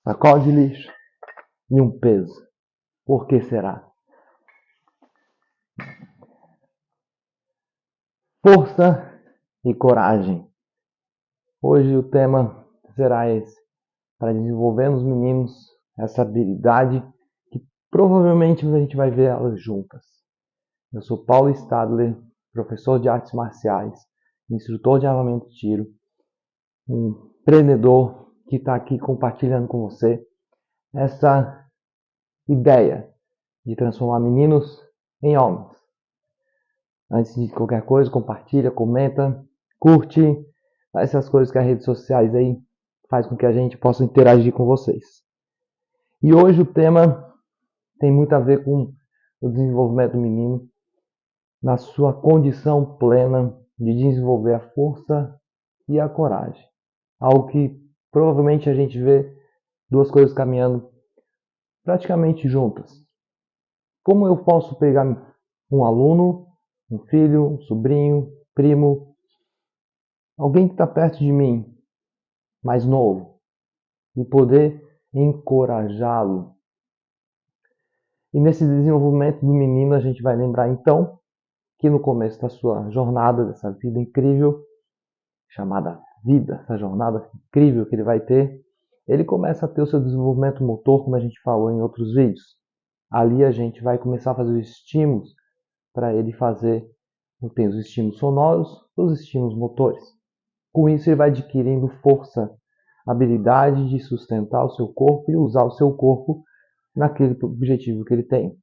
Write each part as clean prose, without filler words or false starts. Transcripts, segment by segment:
Sacola de lixo e um peso. Por que será? Força e coragem. Hoje o tema será esse, para desenvolver nos meninos essa habilidade que provavelmente a gente vai ver elas juntas. Eu sou Paulo Stadler, professor de artes marciais, instrutor de armamento de tiro, um empreendedor que está aqui compartilhando com você essa ideia de transformar meninos em homens. Antes de qualquer coisa, compartilha, comenta, curte, essas coisas que as redes sociais aí faz com que a gente possa interagir com vocês. E hoje o tema tem muito a ver com o desenvolvimento do menino na sua condição plena de desenvolver a força e a coragem. Algo que provavelmente a gente vê duas coisas caminhando praticamente juntas. Como eu posso pegar um aluno, um filho, um sobrinho, primo, alguém que está perto de mim, mais novo, e poder encorajá-lo. E nesse desenvolvimento do menino a gente vai lembrar então que no começo da sua jornada, dessa vida incrível, chamada vida, essa jornada incrível que ele vai ter, ele começa a ter o seu desenvolvimento motor, como a gente falou em outros vídeos. Ali a gente vai começar a fazer os estímulos para ele fazer, tem os estímulos sonoros, os estímulos motores. Com isso ele vai adquirindo força, habilidade de sustentar o seu corpo e usar o seu corpo naquele objetivo que ele tem.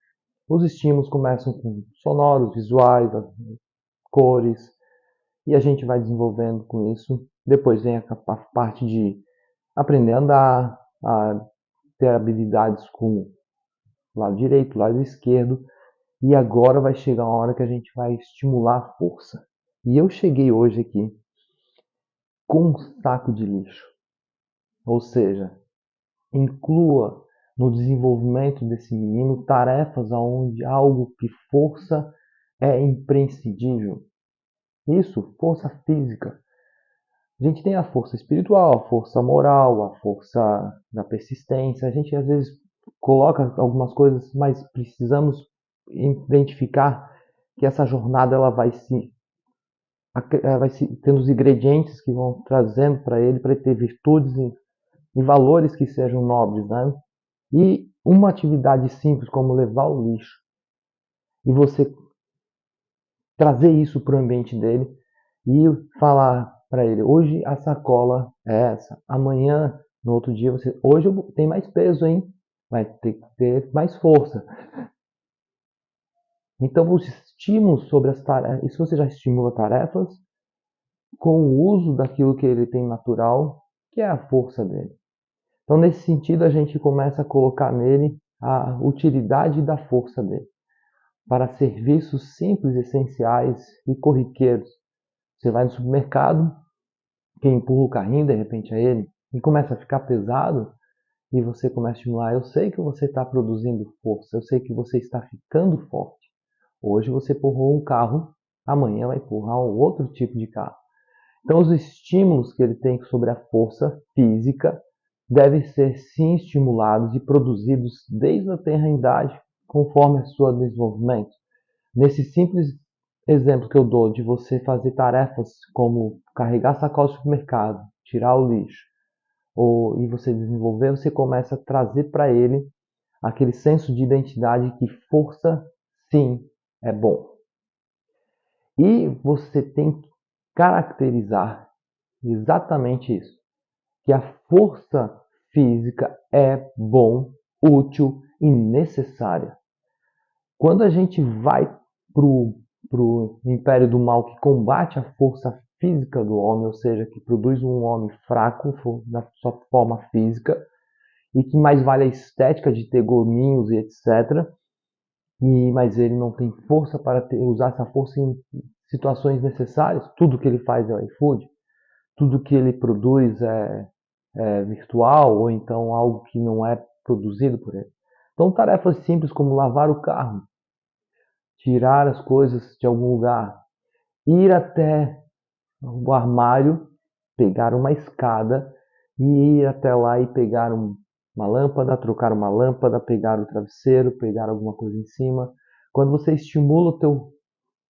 Os estímulos começam com sonoros, visuais, cores, e a gente vai desenvolvendo com isso. Depois vem a parte de aprender a andar, a ter habilidades com o lado direito, o lado esquerdo, e agora vai chegar uma hora que a gente vai estimular a força. E eu cheguei hoje aqui com um saco de lixo. Ou seja, inclua no desenvolvimento desse menino tarefas onde algo que força é imprescindível. Isso, força física. A gente tem a força espiritual, a força moral, a força da persistência. A gente às vezes coloca algumas coisas, mas precisamos identificar que essa jornada ela vai se tendo os ingredientes que vão trazendo para ele ter virtudes e valores que sejam nobres, né? E uma atividade simples como levar o lixo e você trazer isso para o ambiente dele e falar para ele, hoje a sacola é essa, amanhã, no outro dia, hoje eu tenho mais peso, hein? Vai ter que ter mais força. Então, os estímulos sobre as tarefas, isso você já estimula tarefas com o uso daquilo que ele tem natural, que é a força dele. Então, nesse sentido, a gente começa a colocar nele a utilidade da força dele para serviços simples, essenciais e corriqueiros. Você vai no supermercado, quem empurra o carrinho, de repente é ele, e começa a ficar pesado, e você começa a estimular. Eu sei que você está produzindo força, eu sei que você está ficando forte. Hoje você empurrou um carro, amanhã vai empurrar um outro tipo de carro. Então, os estímulos que ele tem sobre a força física devem ser sim estimulados e produzidos desde a tenra-idade, conforme o seu desenvolvimento. Nesse simples exemplo que eu dou de você fazer tarefas como carregar sacola do supermercado, tirar o lixo, e você desenvolver, você começa a trazer para ele aquele senso de identidade que força, sim, é bom. E você tem que caracterizar exatamente isso, que a força física é bom, útil e necessária. Quando a gente vai para o império do mal que combate a força física do homem, ou seja, que produz um homem fraco na sua forma física, e que mais vale a estética de ter gominhos e etc., mas ele não tem força para usar essa força em situações necessárias. Tudo que ele faz é o iFood, tudo que ele produz é virtual ou então algo que não é produzido por ele. Então, tarefas simples como lavar o carro, tirar as coisas de algum lugar, ir até o armário, pegar uma escada e ir até lá e pegar uma lâmpada, trocar uma lâmpada, pegar o travesseiro, pegar alguma coisa em cima. Quando você estimula o teu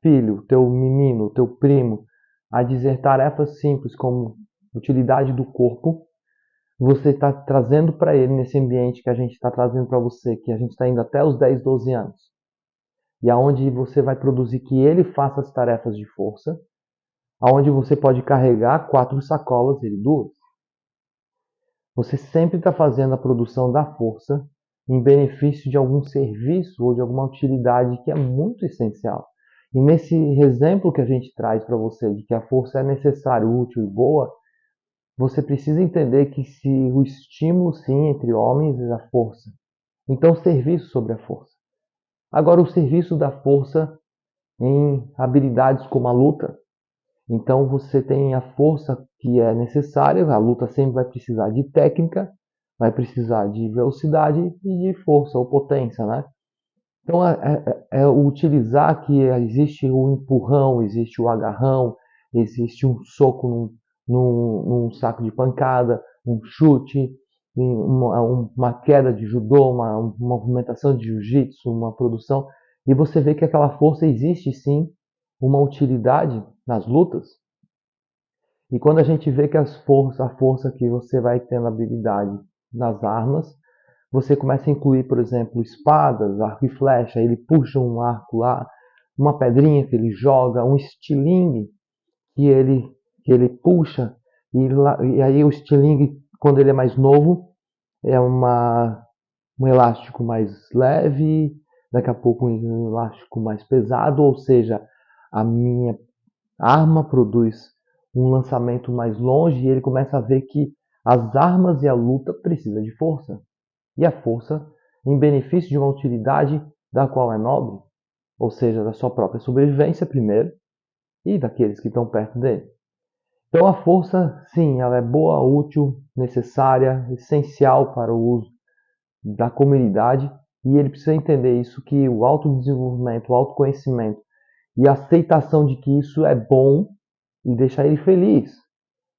filho, o teu menino, o teu primo a dizer tarefas simples como utilidade do corpo, você está trazendo para ele nesse ambiente que a gente está trazendo para você, que a gente está indo até os 10, 12 anos, e aonde você vai produzir que ele faça as tarefas de força, aonde você pode carregar 4 sacolas, ele 2. Você sempre está fazendo a produção da força em benefício de algum serviço ou de alguma utilidade que é muito essencial. E nesse exemplo que a gente traz para você de que a força é necessária, útil e boa, você precisa entender que se o estímulo sim entre homens é a força. Então, serviço sobre a força. Agora, o serviço da força em habilidades como a luta. Então, você tem a força que é necessária, a luta sempre vai precisar de técnica, vai precisar de velocidade e de força ou potência, né? Então, é utilizar que existe o empurrão, existe o agarrão, existe um soco num saco de pancada, um chute, uma queda de judô, uma movimentação de jiu-jitsu, uma produção. E você vê que aquela força existe sim, uma utilidade nas lutas. E quando a gente vê que a força que você vai tendo habilidade nas armas, você começa a incluir, por exemplo, espadas, arco e flecha, ele puxa um arco lá, uma pedrinha que ele joga, um estilingue que ele puxa, e aí o estilingue, quando ele é mais novo, é um elástico mais leve, daqui a pouco um elástico mais pesado, ou seja, a minha arma produz um lançamento mais longe e ele começa a ver que as armas e a luta precisam de força. E a força em benefício de uma utilidade da qual é nobre, ou seja, da sua própria sobrevivência primeiro e daqueles que estão perto dele. Então a força, sim, ela é boa, útil, necessária, essencial para o uso da comunidade e ele precisa entender isso, que o autodesenvolvimento, o autoconhecimento e a aceitação de que isso é bom e deixar ele feliz.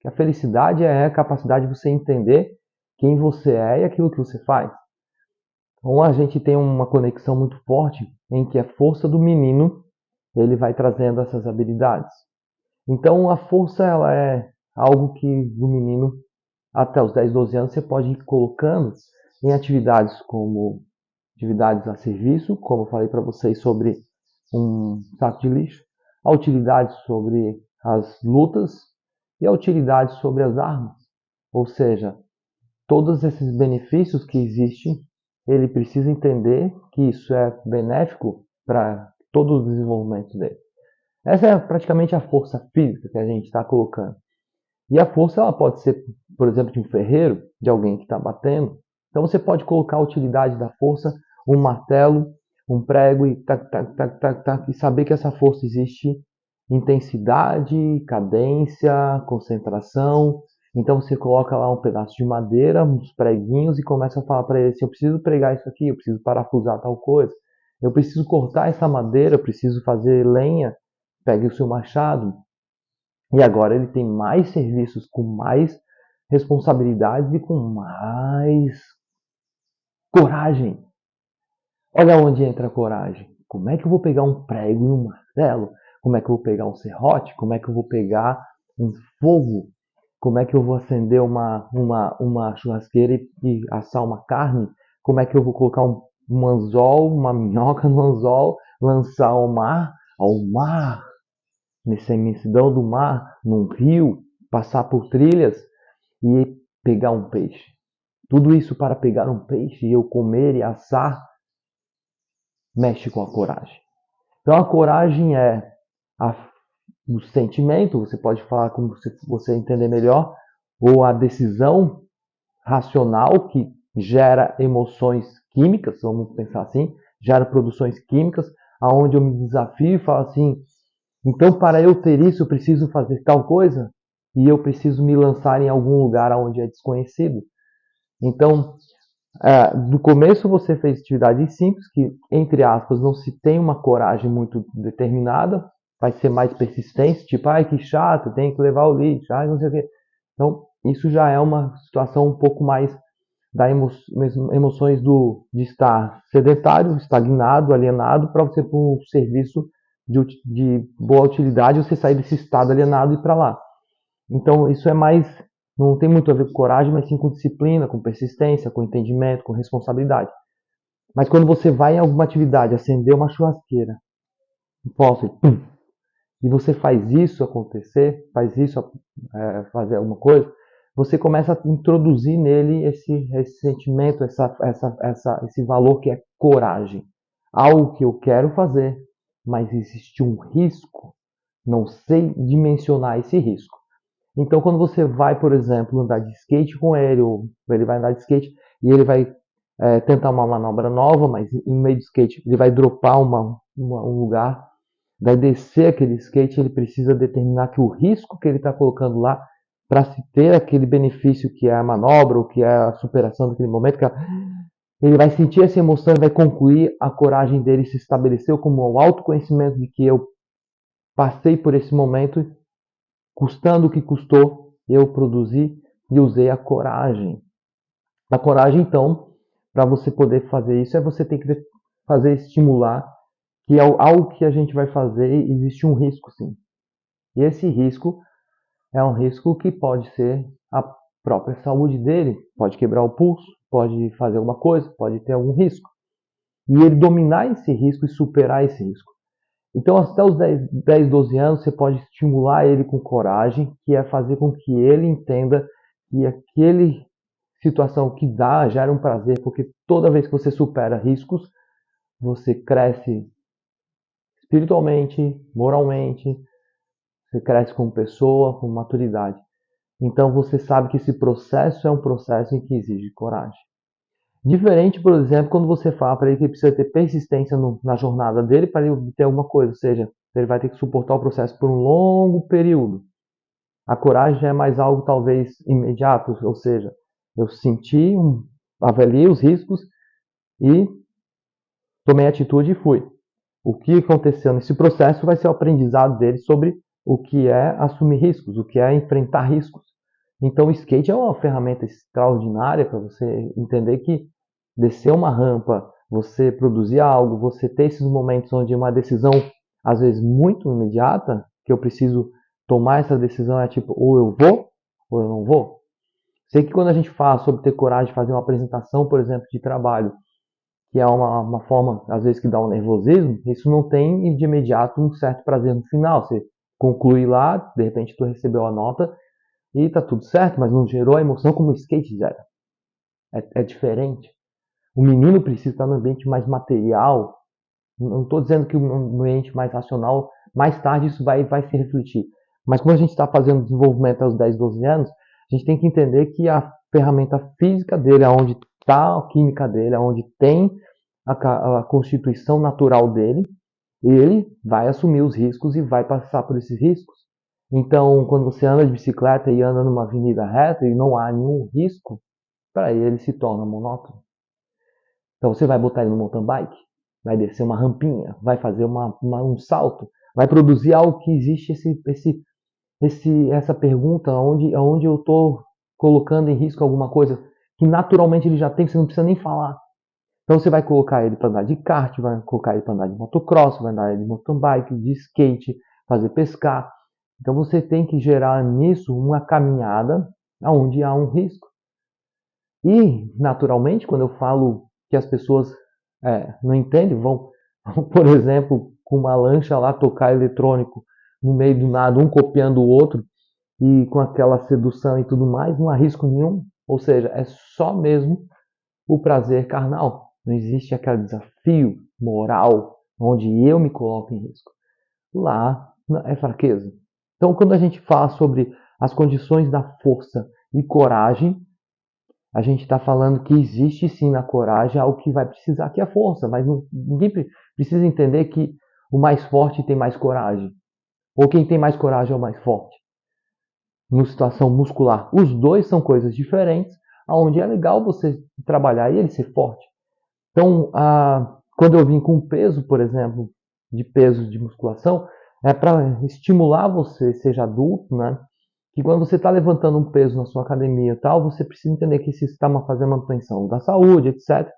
Que a felicidade é a capacidade de você entender quem você é e aquilo que você faz. Então a gente tem uma conexão muito forte em que a força do menino ele vai trazendo essas habilidades. Então a força ela é algo que do menino até os 10, 12 anos você pode ir colocando em atividades como atividades a serviço, como eu falei para vocês sobre um saco de lixo, a utilidade sobre as lutas e a utilidade sobre as armas. Ou seja, todos esses benefícios que existem, ele precisa entender que isso é benéfico para todo o desenvolvimento dele. Essa é praticamente a força física que a gente está colocando. E a força ela pode ser, por exemplo, de um ferreiro, de alguém que está batendo. Então você pode colocar a utilidade da força, um martelo, um prego e tac, tac, tac, tac, tac, e saber que essa força existe intensidade, cadência, concentração. Então você coloca lá um pedaço de madeira, uns preguinhos e começa a falar para ele assim, eu preciso pregar isso aqui, eu preciso parafusar tal coisa, eu preciso cortar essa madeira, eu preciso fazer lenha, pegue o seu machado. E agora ele tem mais serviços com mais responsabilidades e com mais coragem. Olha onde entra a coragem. Como é que eu vou pegar um prego e um martelo? Como é que eu vou pegar um serrote? Como é que eu vou pegar um fogo? Como é que eu vou acender uma churrasqueira e assar uma carne? Como é que eu vou colocar um anzol, uma minhoca no anzol, lançar ao mar, nessa imensidão do mar, num rio, passar por trilhas e pegar um peixe? Tudo isso para pegar um peixe e eu comer e assar mexe com a coragem. Então a coragem é o sentimento, você pode falar como você entender melhor, ou a decisão racional que gera emoções químicas, vamos pensar assim, gera produções químicas, aonde eu me desafio e falo assim, então para eu ter isso eu preciso fazer tal coisa e eu preciso me lançar em algum lugar onde é desconhecido. Então, no começo você fez atividades simples, que, entre aspas, não se tem uma coragem muito determinada, vai ser mais persistência, tipo, ai que chato, tem que levar o lixo, ai não sei o quê. Então, isso já é uma situação um pouco mais dá emoções de estar sedentário, estagnado, alienado, para você para um serviço de boa utilidade, você sair desse estado alienado e ir para lá. Então, isso é mais, não tem muito a ver com coragem, mas sim com disciplina, com persistência, com entendimento, com responsabilidade. Mas quando você vai em alguma atividade, acender uma churrasqueira, um fósforo, e você faz isso acontecer, faz isso fazer alguma coisa, você começa a introduzir nele esse sentimento, esse valor que é coragem. Algo que eu quero fazer, mas existe um risco, não sei dimensionar esse risco. Então, quando você vai, por exemplo, andar de skate com ele, ou ele vai andar de skate e ele vai tentar uma manobra nova, mas no meio do skate ele vai dropar um lugar, vai descer aquele skate, ele precisa determinar que o risco que ele está colocando lá para se ter aquele benefício que é a manobra, ou que é a superação daquele momento, ele vai sentir essa emoção e vai concluir, a coragem dele se estabeleceu como o autoconhecimento de que eu passei por esse momento, custando o que custou, eu produzi e usei a coragem. A coragem, então, para você poder fazer isso, você tem que fazer estimular que algo que a gente vai fazer, existe um risco, sim. E esse risco é um risco que pode ser a própria saúde dele, pode quebrar o pulso, pode fazer alguma coisa, pode ter algum risco. E ele dominar esse risco e superar esse risco. Então, até os 10, 12 anos, você pode estimular ele com coragem, que é fazer com que ele entenda que aquele situação que gera um prazer, porque toda vez que você supera riscos, você cresce espiritualmente, moralmente, você cresce como pessoa, com maturidade. Então você sabe que esse processo é um processo em que exige coragem. Diferente, por exemplo, quando você fala para ele que ele precisa ter persistência na jornada dele para ele obter alguma coisa, ou seja, ele vai ter que suportar o processo por um longo período. A coragem é mais algo talvez imediato, ou seja, eu senti, avaliei os riscos e tomei atitude e fui. O que aconteceu nesse processo vai ser o aprendizado dele sobre o que é assumir riscos, o que é enfrentar riscos. Então o skate é uma ferramenta extraordinária para você entender que descer uma rampa, você produzir algo, você ter esses momentos onde uma decisão, às vezes muito imediata, que eu preciso tomar essa decisão, é tipo, ou eu vou, ou eu não vou. Sei que quando a gente fala sobre ter coragem de fazer uma apresentação, por exemplo, de trabalho, que é uma forma, às vezes, que dá um nervosismo, isso não tem de imediato um certo prazer no final. Você conclui lá, de repente tu recebeu a nota e tá tudo certo, mas não gerou a emoção como o skate gera. É diferente. O menino precisa estar no ambiente mais material. Não estou dizendo que no ambiente mais racional, mais tarde isso vai se refletir. Mas quando a gente está fazendo desenvolvimento aos 10, 12 anos, a gente tem que entender que a ferramenta física dele, aonde está a química dele, aonde tem a constituição natural dele, ele vai assumir os riscos e vai passar por esses riscos. Então, quando você anda de bicicleta e anda numa avenida reta e não há nenhum risco, para ele se torna monótono. Então você vai botar ele no mountain bike, vai descer uma rampinha, vai fazer um salto, vai produzir algo que existe essa pergunta onde eu estou colocando em risco alguma coisa que naturalmente ele já tem, você não precisa nem falar. Então você vai colocar ele para andar de kart, vai colocar ele para andar de motocross, vai andar de mountain bike, de skate, fazer pescar. Então você tem que gerar nisso uma caminhada onde há um risco. E, naturalmente, quando eu falo que as pessoas não entendem, vão, por exemplo, com uma lancha lá tocar eletrônico no meio do nada, um copiando o outro, e com aquela sedução e tudo mais, não há risco nenhum. Ou seja, é só mesmo o prazer carnal. Não existe aquele desafio moral onde eu me coloco em risco. Lá é fraqueza. Então, quando a gente fala sobre as condições da força e coragem, a gente está falando que existe sim na coragem algo que vai precisar, que é a força, mas ninguém precisa entender que o mais forte tem mais coragem, ou quem tem mais coragem é o mais forte. Na situação muscular, os dois são coisas diferentes, onde é legal você trabalhar e ele ser forte. Então, quando eu vim com peso, por exemplo, de peso de musculação, é para estimular você, seja adulto, né, que quando você está levantando um peso na sua academia e tal, você precisa entender que isso está fazendo manutenção da saúde, etc.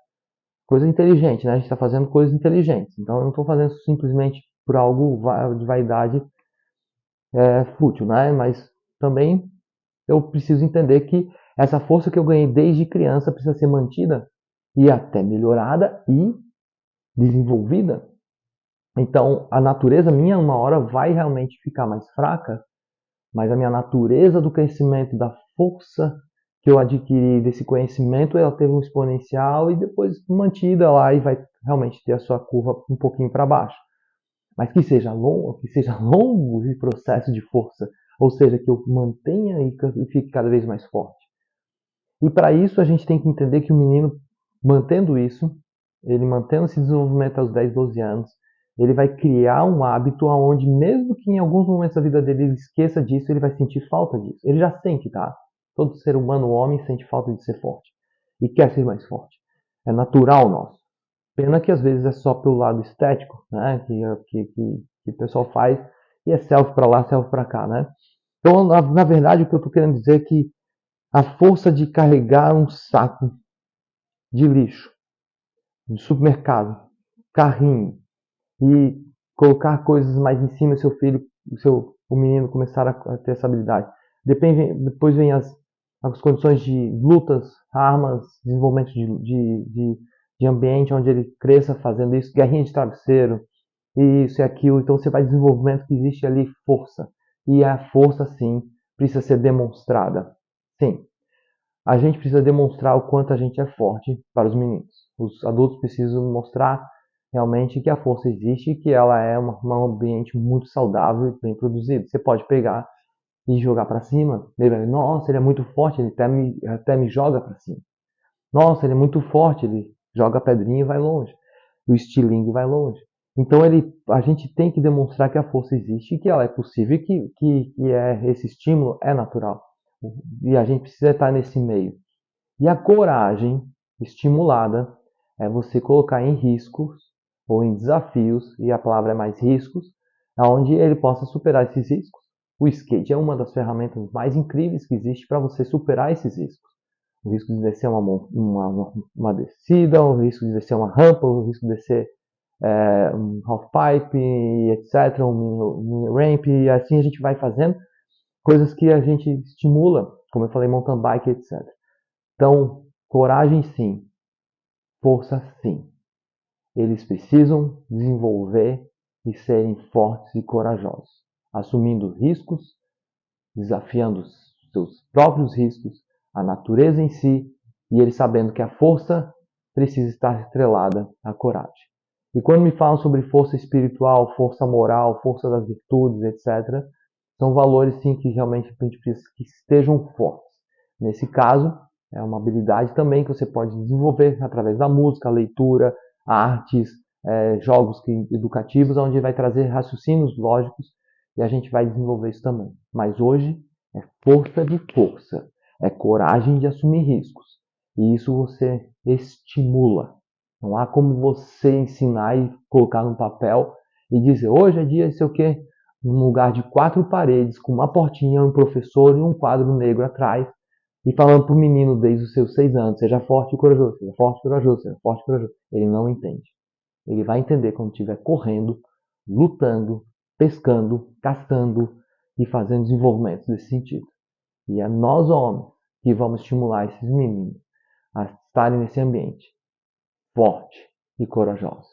Coisa inteligente, né? A gente está fazendo coisas inteligentes. Então eu não estou fazendo simplesmente por algo de vaidade fútil, né? Mas também eu preciso entender que essa força que eu ganhei desde criança precisa ser mantida e até melhorada e desenvolvida. Então a natureza minha uma hora vai realmente ficar mais fraca, mas a minha natureza do crescimento, da força que eu adquiri desse conhecimento, ela teve um exponencial e depois mantida lá e vai realmente ter a sua curva um pouquinho para baixo. Mas que seja longo esse processo de força, ou seja, que eu mantenha e fique cada vez mais forte. E para isso a gente tem que entender que o menino, mantendo isso, ele mantendo esse desenvolvimento aos 10, 12 anos, ele vai criar um hábito onde, mesmo que em alguns momentos da vida dele ele esqueça disso, ele vai sentir falta disso. Ele já sente, tá? Todo ser humano, homem, sente falta de ser forte. E quer ser mais forte. É natural nosso. Pena que às vezes é só pelo lado estético, né? Que o pessoal faz e é selfie para lá, selfie para cá, né? Então, na verdade, o que eu estou querendo dizer é que a força de carregar um saco de lixo de supermercado, carrinho e colocar coisas mais em cima do seu filho, o menino começar a ter essa habilidade. Depois vem as condições de lutas, armas, desenvolvimento de ambiente onde ele cresça fazendo isso, guerrinha de travesseiro, isso e aquilo. Então você vai desenvolvimento que existe ali força. E a força, sim, precisa ser demonstrada. Sim, a gente precisa demonstrar o quanto a gente é forte para os meninos. Os adultos precisam mostrar realmente que a força existe e que ela é um ambiente muito saudável e bem produzido. Você pode pegar e jogar para cima. Ele vai, nossa, ele é muito forte, ele até me joga para cima. Nossa, ele é muito forte, ele joga a pedrinha e vai longe. O estilingue vai longe. Então a gente tem que demonstrar que a força existe, que ela é possível, esse estímulo é natural. E a gente precisa estar nesse meio. E a coragem estimulada é você colocar em riscos ou em desafios, e a palavra é mais riscos, aonde ele possa superar esses riscos. O skate é uma das ferramentas mais incríveis que existe para você superar esses riscos. O risco de descer uma descida, o risco de descer uma rampa, o risco de descer um half pipe, etc., um mini ramp, e assim a gente vai fazendo coisas que a gente estimula, como eu falei, mountain bike, etc. Então, coragem sim, força sim. Eles precisam desenvolver e serem fortes e corajosos, assumindo riscos, desafiando os seus próprios riscos, a natureza em si, e eles sabendo que a força precisa estar estrelada à coragem. E quando me falam sobre força espiritual, força moral, força das virtudes, etc., são valores sim que realmente a gente precisa que estejam fortes. Nesse caso, é uma habilidade também que você pode desenvolver através da música, leitura, artes, jogos educativos, onde vai trazer raciocínios lógicos e a gente vai desenvolver isso também. Mas hoje é força de força, é coragem de assumir riscos. E isso você estimula. Não há como você ensinar e colocar no papel e dizer hoje é dia de sei o quê, num lugar de 4 paredes, com uma portinha, um professor e um quadro negro atrás, e falando para o menino desde os seus 6 anos, seja forte e corajoso, seja forte e corajoso, seja forte e corajoso. Ele não entende. Ele vai entender quando estiver correndo, lutando, pescando, caçando e fazendo desenvolvimentos desse sentido. E é nós, homens, que vamos estimular esses meninos a estarem nesse ambiente forte e corajosos.